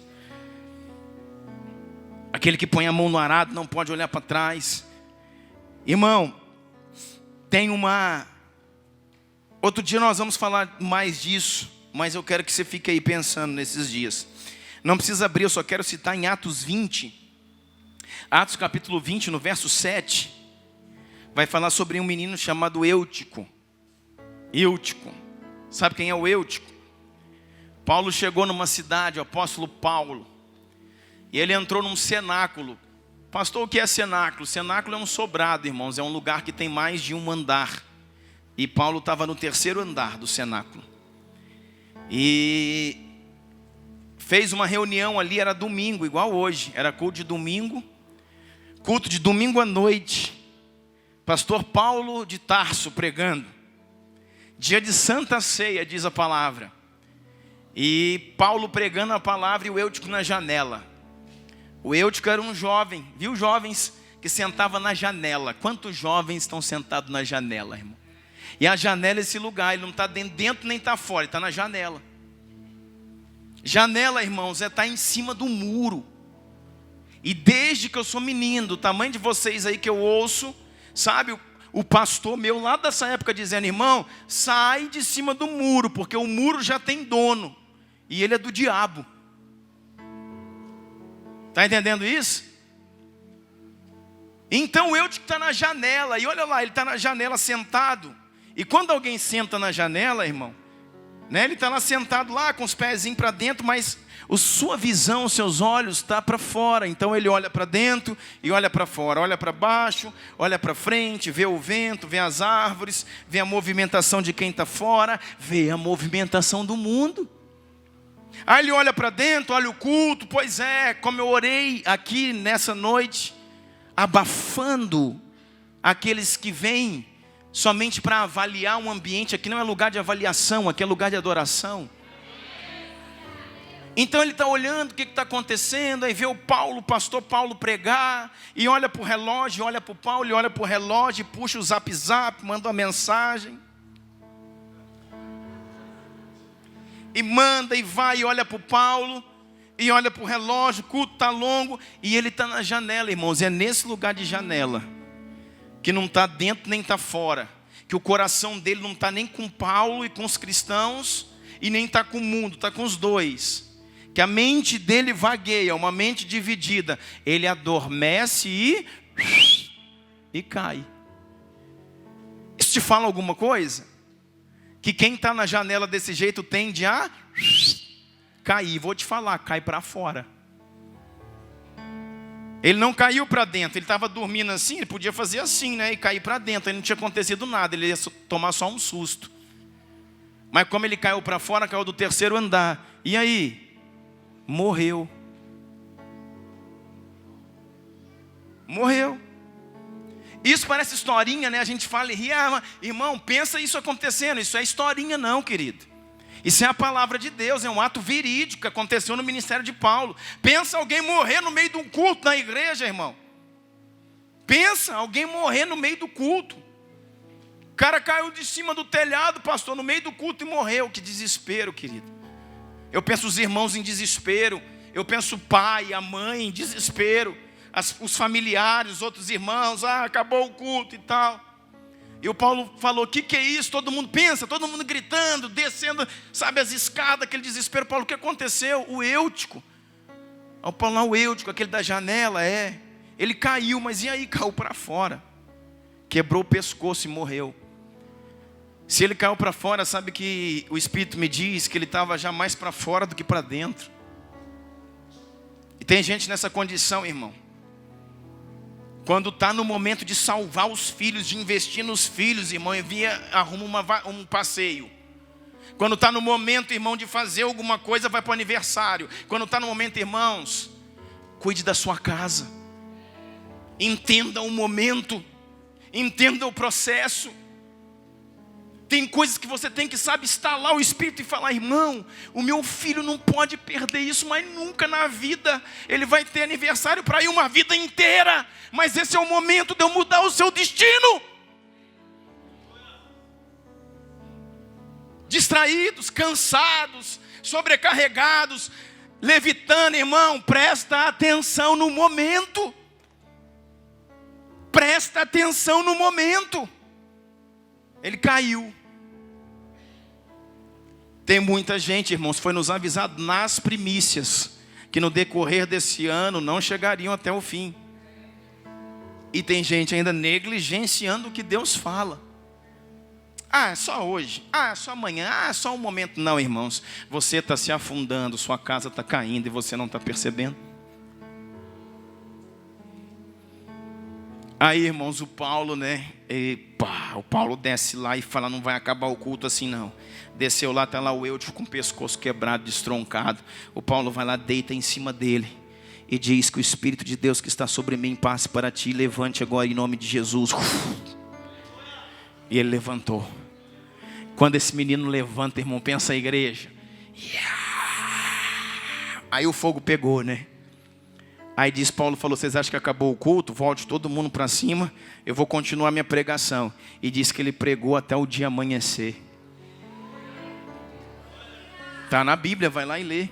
Aquele que põe a mão no arado não pode olhar para trás. Irmão, tem uma... Outro dia nós vamos falar mais disso, mas eu quero que você fique aí pensando nesses dias. Não precisa abrir, eu só quero citar em Atos 20. Atos capítulo 20, no verso 7. Vai falar sobre um menino chamado Eutico. Eutico. Sabe quem é o Eutico? Paulo chegou numa cidade, o apóstolo Paulo. E ele entrou num cenáculo. Pastor, o que é cenáculo? Cenáculo é um sobrado, irmãos. É um lugar que tem mais de um andar. E Paulo estava no terceiro andar do cenáculo. E fez uma reunião ali, era domingo, igual hoje. Era culto de domingo. Culto de domingo à noite. Pastor Paulo de Tarso pregando. Dia de Santa Ceia, diz a palavra. E Paulo pregando a palavra e o Eutico na janela. O Eutico era um jovem, viu jovens que sentava na janela. Quantos jovens estão sentados na janela, irmão? E a janela é esse lugar, ele não está dentro nem está fora, ele está na janela. Janela, irmãos, é estar em cima do muro. E desde que eu sou menino, do tamanho de vocês aí que eu ouço, sabe, o pastor meu lá dessa época dizendo: irmão, sai de cima do muro, porque o muro já tem dono, e ele é do diabo. Está entendendo isso? Então o Eutico está na janela, e olha lá, ele está na janela sentado. E quando alguém senta na janela, irmão, né, ele está lá sentado lá com os pezinhos para dentro, mas a sua visão, os seus olhos estão para fora. Então ele olha para dentro e olha para fora, olha para baixo, olha para frente, vê o vento, vê as árvores, vê a movimentação de quem está fora, vê a movimentação do mundo. Aí ele olha para dentro, olha o culto. Pois é, como eu orei aqui nessa noite, abafando aqueles que vêm somente para avaliar um ambiente. Aqui não é lugar de avaliação, aqui é lugar de adoração. Então ele está olhando o que está acontecendo. Aí vê o pastor Paulo pregar, e olha para o relógio, olha para o Paulo, e olha para o relógio, e puxa o zap, manda uma mensagem. E manda e vai, e olha para o Paulo, e olha para o relógio, o culto está longo, e ele está na janela, irmãos. É nesse lugar de janela, que não está dentro nem está fora, que o coração dele não está nem com Paulo e com os cristãos, e nem está com o mundo, está com os dois. Que a mente dele vagueia, uma mente dividida. Ele adormece e cai. Isso te fala alguma coisa? Que quem está na janela desse jeito tende a cair. Vou te falar, cai para fora. Ele não caiu para dentro, ele estava dormindo assim, ele podia fazer assim, né? E cair para dentro, aí não tinha acontecido nada, ele ia tomar só um susto. Mas como ele caiu para fora, caiu do terceiro andar. E aí? Morreu. Morreu. Isso parece historinha, né? A gente fala e ri, irmão, pensa isso acontecendo. Isso é historinha não, querido. Isso é a palavra de Deus, é um ato verídico que aconteceu no ministério de Paulo. Pensa alguém morrer no meio de um culto na igreja, irmão. Pensa alguém morrer no meio do culto. O cara caiu de cima do telhado, pastor, no meio do culto e morreu. Que desespero, querido. Eu penso os irmãos em desespero. Eu penso o pai, a mãe em desespero. Os familiares, os outros irmãos. Acabou o culto e tal. E o Paulo falou, o que é isso? Todo mundo pensa, todo mundo gritando, descendo, sabe, as escadas, aquele desespero. Paulo, o que aconteceu? O Eutico. O Paulo, não, o Eutico, aquele da janela, ele caiu, mas e aí? Caiu para fora. Quebrou o pescoço e morreu. Se ele caiu para fora, sabe que o Espírito me diz que ele estava já mais para fora do que para dentro. E tem gente nessa condição, irmão. Quando está no momento de salvar os filhos, de investir nos filhos, irmão, arruma um passeio. Quando está no momento, irmão, de fazer alguma coisa, vai para o aniversário. Quando está no momento, irmãos, cuide da sua casa. Entenda o momento. Entenda o processo. Tem coisas que você tem que, sabe, estalar o Espírito e falar, irmão, o meu filho não pode perder isso, mas nunca na vida. Ele vai ter aniversário para ir uma vida inteira. Mas esse é o momento de eu mudar o seu destino. Distraídos, cansados, sobrecarregados, levitando, irmão, presta atenção no momento. Presta atenção no momento. Ele caiu. Tem muita gente, irmãos, foi nos avisado nas primícias que no decorrer desse ano não chegariam até o fim. E tem gente ainda negligenciando o que Deus fala. É só hoje, é só amanhã, é só um momento. Não, irmãos, você está se afundando, sua casa está caindo e você não está percebendo. Aí, irmãos, o Paulo, o Paulo desce lá e fala, não vai acabar o culto assim não. Desceu lá, está lá o Eutico com o pescoço quebrado, destroncado. O Paulo vai lá, deita em cima dele e diz que o Espírito de Deus que está sobre mim passe para ti, levante agora em nome de Jesus. E ele levantou. Quando esse menino levanta, irmão, pensa a igreja. Aí o fogo pegou, né? Aí diz, Paulo falou, vocês acham que acabou o culto? Volte todo mundo para cima, eu vou continuar minha pregação. E diz que ele pregou até o dia amanhecer. Está na Bíblia, vai lá e lê.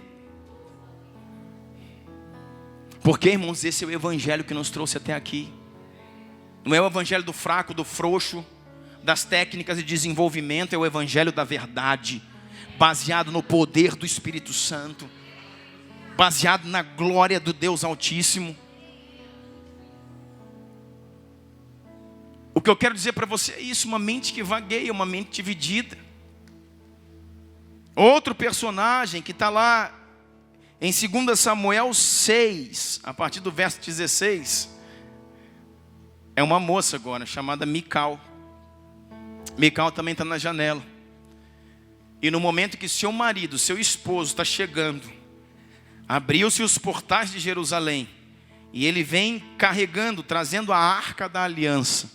Porque, irmãos, esse é o evangelho que nos trouxe até aqui. Não é o evangelho do fraco, do frouxo, das técnicas de desenvolvimento, é o evangelho da verdade, baseado no poder do Espírito Santo, baseado na glória do Deus Altíssimo. O que eu quero dizer para você é isso, uma mente que vagueia, uma mente dividida. Outro personagem que está lá em 2 Samuel 6, a partir do verso 16, é uma moça agora, chamada Mical. Mical também está na janela. E no momento que seu marido, seu esposo está chegando, abriu-se os portais de Jerusalém, e ele vem carregando, trazendo a arca da aliança,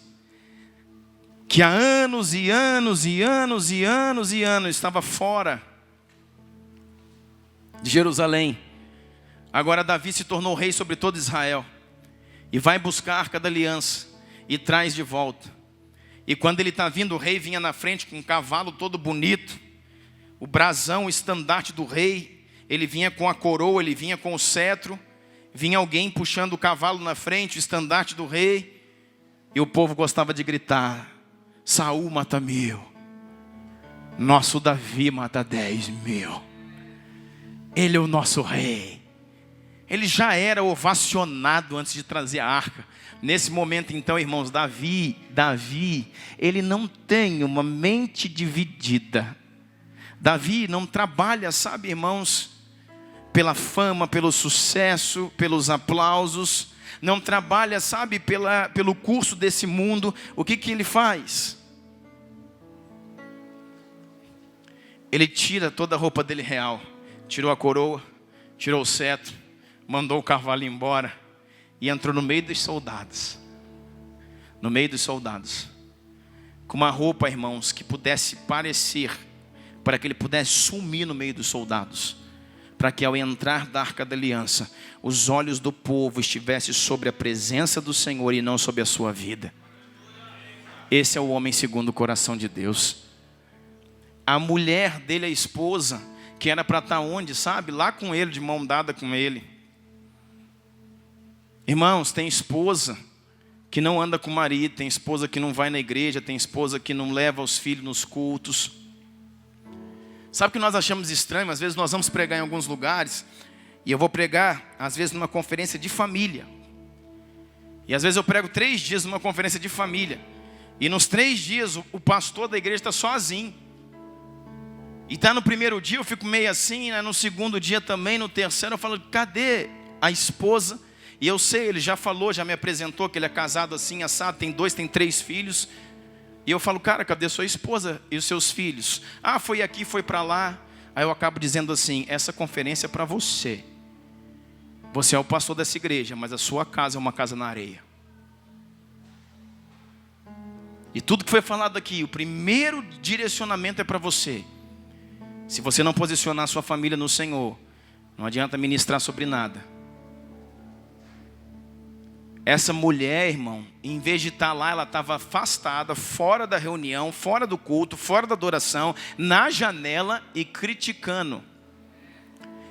que há anos e anos e anos e anos e anos estava fora de Jerusalém. Agora Davi se tornou rei sobre todo Israel, e vai buscar a arca da aliança, e traz de volta. E quando ele está vindo, o rei vinha na frente com um cavalo todo bonito, o brasão, o estandarte do rei. Ele vinha com a coroa, ele vinha com o cetro. Vinha alguém puxando o cavalo na frente, o estandarte do rei. E o povo gostava de gritar, Saul mata 1000, nosso Davi mata 10.000. Ele é o nosso rei. Ele já era ovacionado antes de trazer a arca. Nesse momento então, irmãos, Davi, ele não tem uma mente dividida. Davi não trabalha, sabe, irmãos, pela fama, pelo sucesso, pelos aplausos. Não trabalha, sabe, pelo curso desse mundo. O que ele faz? Ele tira toda a roupa dele real. Tirou a coroa, tirou o cetro, mandou o cavalo embora e entrou no meio dos soldados. No meio dos soldados. Com uma roupa, irmãos, que pudesse parecer para que ele pudesse sumir no meio dos soldados, para que ao entrar da Arca da Aliança, os olhos do povo estivessem sobre a presença do Senhor e não sobre a sua vida. Esse é o homem segundo o coração de Deus. A mulher dele, a esposa, que era para estar onde, sabe? Lá com ele, de mão dada com ele. Irmãos, tem esposa que não anda com o marido, tem esposa que não vai na igreja, tem esposa que não leva os filhos nos cultos. Sabe o que nós achamos estranho? Às vezes nós vamos pregar em alguns lugares, e eu vou pregar, às vezes, numa conferência de família. E às vezes eu prego 3 dias numa conferência de família. E nos 3 dias o pastor da igreja está sozinho. E está no primeiro dia, eu fico meio assim, né? No segundo dia também, no terceiro eu falo, cadê a esposa? E eu sei, ele já falou, já me apresentou que ele é casado assim, assado, tem 2, tem 3 filhos. E eu falo, cara, cadê sua esposa e os seus filhos? Ah, foi aqui, foi para lá. Aí eu acabo dizendo assim, essa conferência é para você. Você é o pastor dessa igreja, mas a sua casa é uma casa na areia. E tudo que foi falado aqui, o primeiro direcionamento é para você. Se você não posicionar a sua família no Senhor, não adianta ministrar sobre nada. Essa mulher, irmão, em vez de estar lá, ela estava afastada, fora da reunião, fora do culto, fora da adoração, na janela e criticando.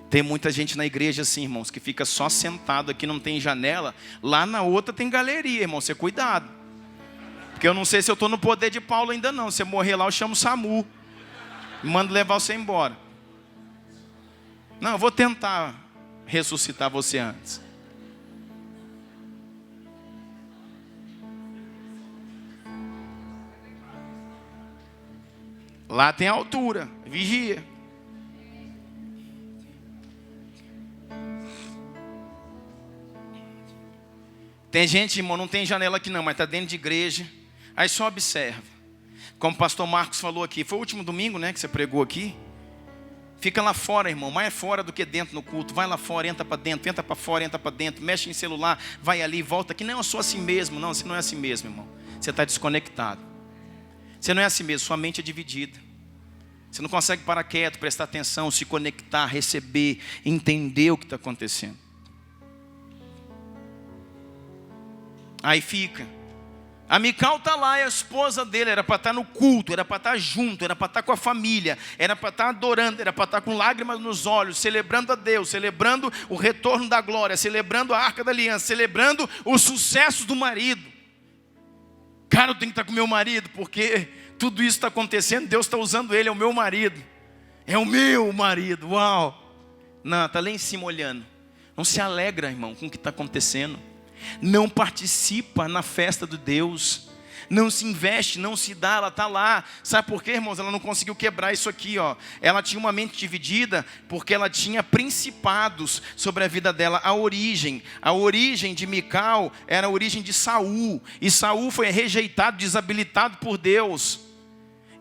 Tem muita gente na igreja assim, irmãos, que fica só sentado aqui, não tem janela. Lá na outra tem galeria, irmão, você cuidado. Porque eu não sei se eu estou no poder de Paulo ainda não. Se eu morrer lá, eu chamo o SAMU. E mando levar você embora. Não, eu vou tentar ressuscitar você antes. Lá tem altura, vigia. Tem gente, irmão, não tem janela aqui não, mas está dentro de igreja. Aí só observa. Como o pastor Marcos falou aqui, foi o último domingo, né, que você pregou aqui. Fica lá fora, irmão, mais fora do que dentro no culto. Vai lá fora, entra para dentro, entra para fora, entra para dentro. Mexe em celular, vai ali, volta aqui. Não, eu sou assim mesmo. Não, você não é assim mesmo, irmão. Você está desconectado. Você não é assim mesmo, sua mente é dividida. Você não consegue parar quieto, prestar atenção, se conectar, receber, entender o que está acontecendo. Aí fica. A Mical está lá, e a esposa dele era para estar no culto, era para estar junto, era para estar com a família, era para estar adorando, era para estar com lágrimas nos olhos, celebrando a Deus, celebrando o retorno da glória, celebrando a Arca da Aliança, celebrando o sucesso do marido. Cara, eu tenho que estar com meu marido, porque tudo isso está acontecendo, Deus está usando ele, é o meu marido. É o meu marido, uau. Não, está lá em cima olhando. Não se alegra, irmão, com o que está acontecendo. Não participa na festa de Deus. Não se investe, não se dá, ela está lá. Sabe por quê, irmãos? Ela não conseguiu quebrar isso aqui, ó. Ela tinha uma mente dividida, porque ela tinha principados sobre a vida dela. A origem de Mical era a origem de Saul. E Saul foi rejeitado, desabilitado por Deus.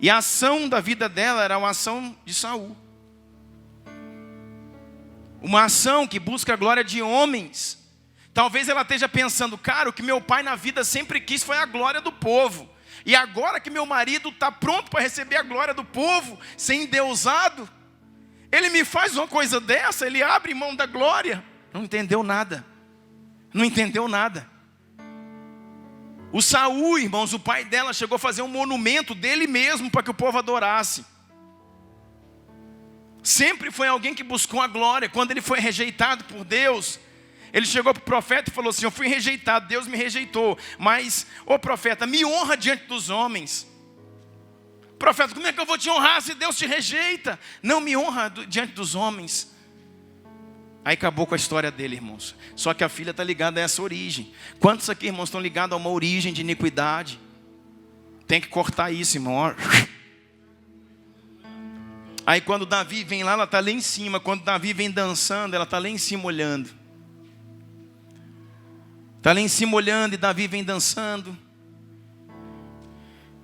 E a ação da vida dela era uma ação de Saul. Uma ação que busca a glória de homens. Talvez ela esteja pensando, cara, o que meu pai na vida sempre quis foi a glória do povo. E agora que meu marido está pronto para receber a glória do povo, sem endeusado, ele me faz uma coisa dessa, ele abre mão da glória. Não entendeu nada. Não entendeu nada. O Saul, irmãos, o pai dela chegou a fazer um monumento dele mesmo para que o povo adorasse. Sempre foi alguém que buscou a glória. Quando ele foi rejeitado por Deus, ele chegou para o profeta e falou assim, eu fui rejeitado, Deus me rejeitou. Mas, ô profeta, me honra diante dos homens. Profeta, como é que eu vou te honrar se Deus te rejeita? Não me honra diante dos homens. Aí acabou com a história dele, irmãos. Só que a filha está ligada a essa origem. Quantos aqui, irmãos, estão ligados a uma origem de iniquidade? Tem que cortar isso, irmão. Aí quando Davi vem lá, ela está lá em cima. Quando Davi vem dançando, ela está lá em cima olhando. Está lá em cima olhando e Davi vem dançando.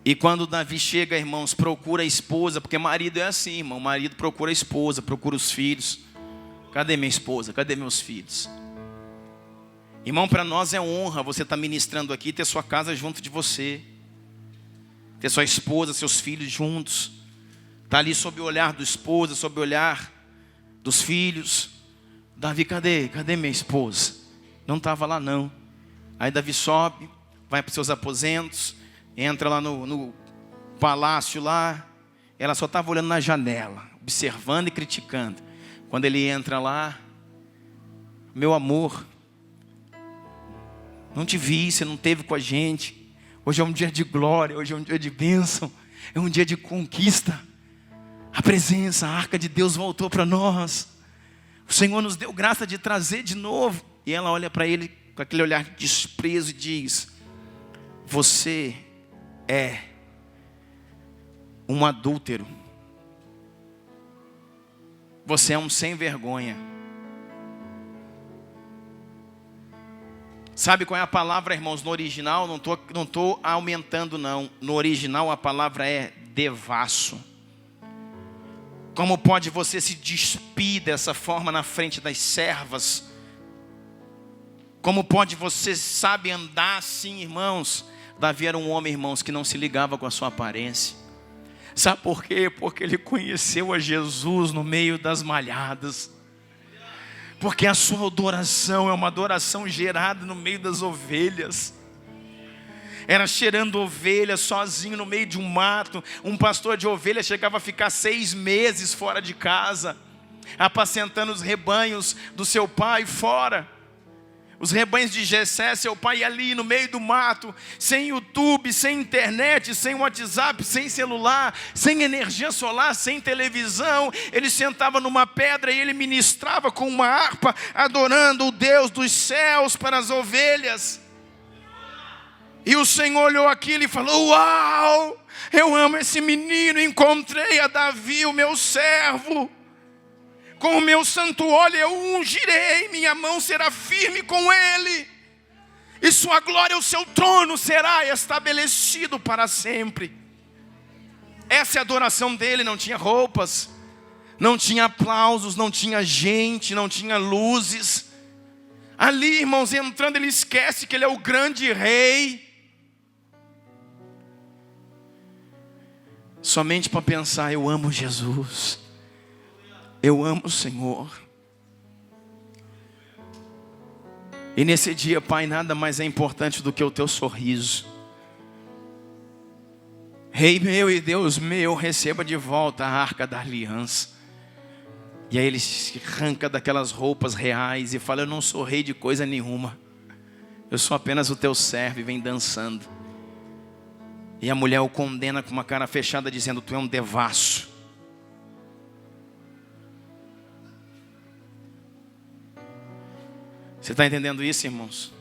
E quando Davi chega, irmãos, procura a esposa. Porque marido é assim, irmão. Marido procura a esposa, procura os filhos. Cadê minha esposa? Cadê meus filhos? Irmão, para nós é honra você estar ministrando aqui, ter sua casa junto de você. Ter sua esposa, seus filhos juntos. Está ali sob o olhar do esposo, sob o olhar dos filhos. Davi, cadê minha esposa? Não estava lá não. Aí Davi sobe, vai para os seus aposentos, entra lá no palácio lá. Ela só estava olhando na janela, observando e criticando. Quando ele entra lá, meu amor, não te vi, você não esteve com a gente. Hoje é um dia de glória, hoje é um dia de bênção, é um dia de conquista. A presença, a arca de Deus voltou para nós. O Senhor nos deu graça de trazer de novo. E ela olha para ele com aquele olhar de desprezo e diz: você é um adúltero. Você é um sem vergonha. Sabe qual é a palavra, irmãos, no original? Não estou aumentando não. No original a palavra é devasso. Como pode você se despir dessa forma na frente das servas? Como pode você, sabe, andar assim, irmãos? Davi era um homem, irmãos, que não se ligava com a sua aparência. Sabe por quê? Porque ele conheceu a Jesus no meio das malhadas. Porque a sua adoração é uma adoração gerada no meio das ovelhas. Era cheirando ovelha sozinho no meio de um mato. Um pastor de ovelha chegava a ficar 6 meses fora de casa, apacentando os rebanhos do seu pai fora. Os rebanhos de Jessé, seu pai, ia ali no meio do mato, sem YouTube, sem internet, sem WhatsApp, sem celular, sem energia solar, sem televisão. Ele sentava numa pedra e ele ministrava com uma harpa, adorando o Deus dos céus para as ovelhas. E o Senhor olhou aquilo e falou: uau, eu amo esse menino, encontrei a Davi, o meu servo. Com o meu santo óleo eu o ungirei, minha mão será firme com ele. E sua glória, o seu trono será estabelecido para sempre. Essa é a adoração dele, não tinha roupas, não tinha aplausos, não tinha gente, não tinha luzes. Ali, irmãos, entrando, ele esquece que ele é o grande rei. Somente para pensar: eu amo Jesus, eu amo o Senhor. E nesse dia, Pai, nada mais é importante do que o teu sorriso. Rei meu e Deus meu, receba de volta a arca da aliança. E aí ele se arranca daquelas roupas reais e fala: eu não sou rei de coisa nenhuma, eu sou apenas o teu servo, e vem dançando. E a mulher o condena com uma cara fechada, dizendo: tu é um devasso. Você está entendendo isso, irmãos?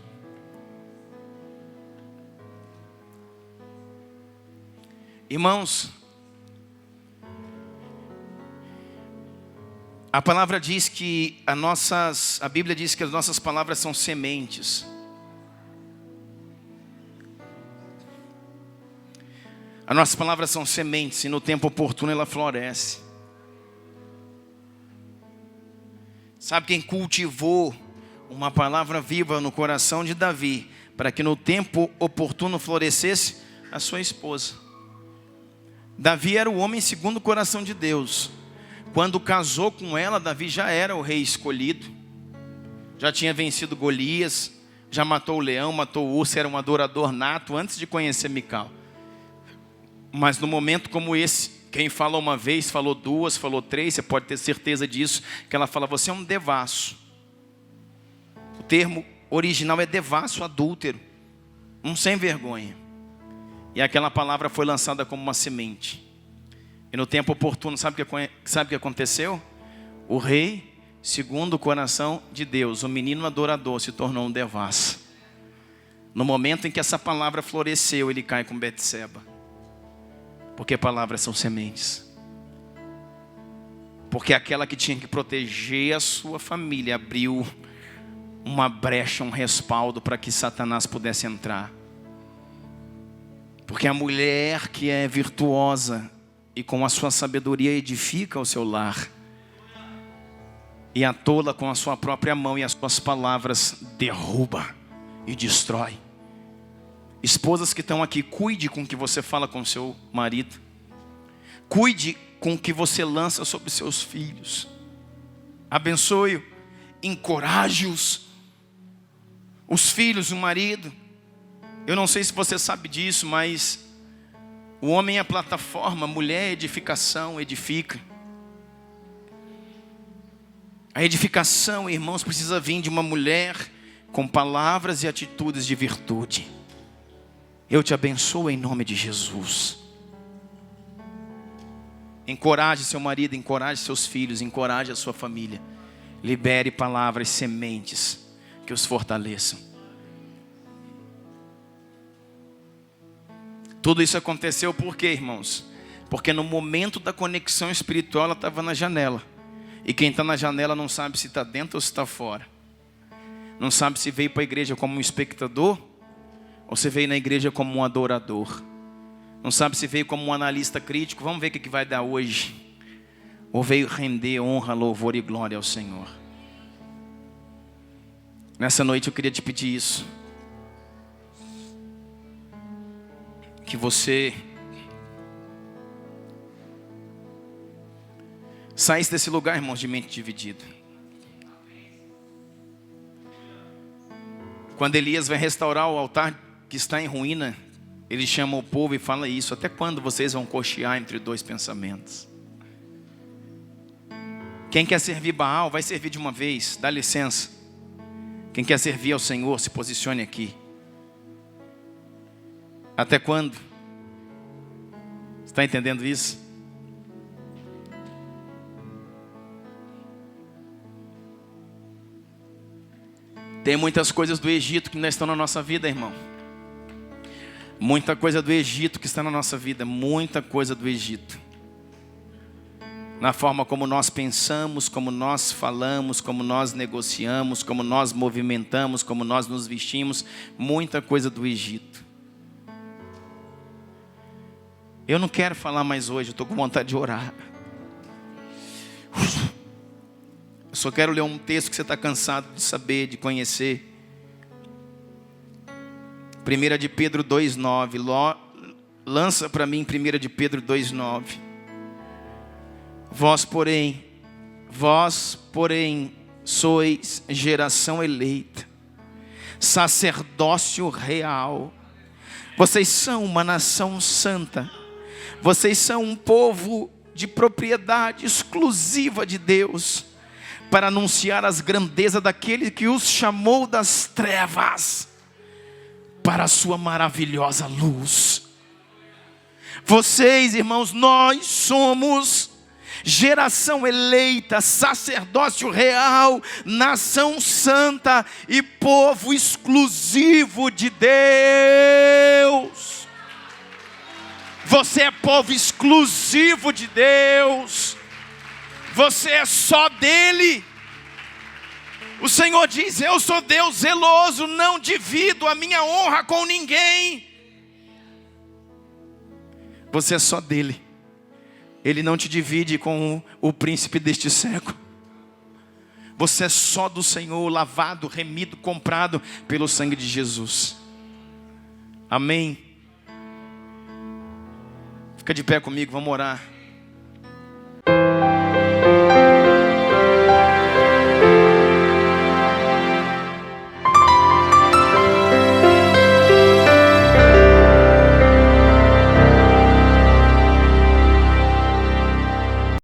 Irmãos, a palavra diz que a Bíblia diz que as nossas palavras são sementes. As nossas palavras são sementes e no tempo oportuno ela floresce. Sabe quem cultivou uma palavra viva no coração de Davi, para que no tempo oportuno florescesse? A sua esposa. Davi era o homem segundo o coração de Deus. Quando casou com ela, Davi já era o rei escolhido. Já tinha vencido Golias, já matou o leão, matou o urso, era um adorador nato antes de conhecer Mical. Mas no momento como esse, quem fala uma vez, falou 2, falou 3, você pode ter certeza disso, que ela fala: você é um devasso. O termo original é devasso, adúltero, um sem vergonha. E aquela palavra foi lançada como uma semente. E no tempo oportuno, sabe o que aconteceu? O rei, segundo o coração de Deus, o menino adorador, se tornou um devasso. No momento em que essa palavra floresceu, ele cai com Betseba. Porque palavras são sementes. Porque aquela que tinha que proteger a sua família abriu uma brecha, um respaldo para que Satanás pudesse entrar. Porque a mulher que é virtuosa e com a sua sabedoria edifica o seu lar, e a tola com a sua própria mão e as suas palavras derruba e destrói. Esposas que estão aqui, cuide com o que você fala com seu marido. Cuide com o que você lança sobre seus filhos. Abençoe-o, encoraje-os. Os filhos, o marido. Eu não sei se você sabe disso, mas o homem é a plataforma, a mulher é edificação, edifica. A edificação, irmãos, precisa vir de uma mulher com palavras e atitudes de virtude. Eu te abençoo em nome de Jesus. Encoraje seu marido, encoraje seus filhos, encoraje a sua família. Libere palavras, sementes que os fortaleçam. Tudo isso aconteceu por quê, irmãos? Porque no momento da conexão espiritual ela estava na janela. E quem está na janela não sabe se está dentro ou se está fora. Não sabe se veio para a igreja como um espectador ou se veio na igreja como um adorador. Não sabe se veio como um analista crítico. Vamos ver o que vai dar hoje. Ou veio render honra, louvor e glória ao Senhor. Nessa noite eu queria te pedir isso. Que você saísse desse lugar, irmãos, de mente dividida. Quando Elias vai restaurar o altar que está em ruína, ele chama o povo e fala isso: até quando vocês vão cochear entre dois pensamentos? Quem quer servir Baal, vai servir de uma vez, dá licença. Quem quer servir ao Senhor, se posicione aqui. Até quando? Você está entendendo isso? Tem muitas coisas do Egito que ainda estão na nossa vida, irmão. Muita coisa do Egito que está na nossa vida. Muita coisa do Egito. Na forma como nós pensamos, como nós falamos, como nós negociamos, como nós movimentamos, como nós nos vestimos. Muita coisa do Egito. Eu não quero falar mais hoje, eu estou com vontade de orar. Eu só quero ler um texto que você está cansado de saber, de conhecer. 1 de Pedro 2,9. Lança para mim 1 de Pedro 2,9. Vós, porém, sois geração eleita, sacerdócio real. Vocês são uma nação santa. Vocês são um povo de propriedade exclusiva de Deus, para anunciar as grandezas daquele que os chamou das trevas para a sua maravilhosa luz. Vocês, irmãos, nós somos geração eleita, sacerdócio real, nação santa e povo exclusivo de Deus. Você é povo exclusivo de Deus. Você é só dele. O Senhor diz: eu sou Deus zeloso, não divido a minha honra com ninguém. Você é só dele. Ele não te divide com o príncipe deste século. Você é só do Senhor, lavado, remido, comprado pelo sangue de Jesus. Amém. Fica de pé comigo, vamos orar.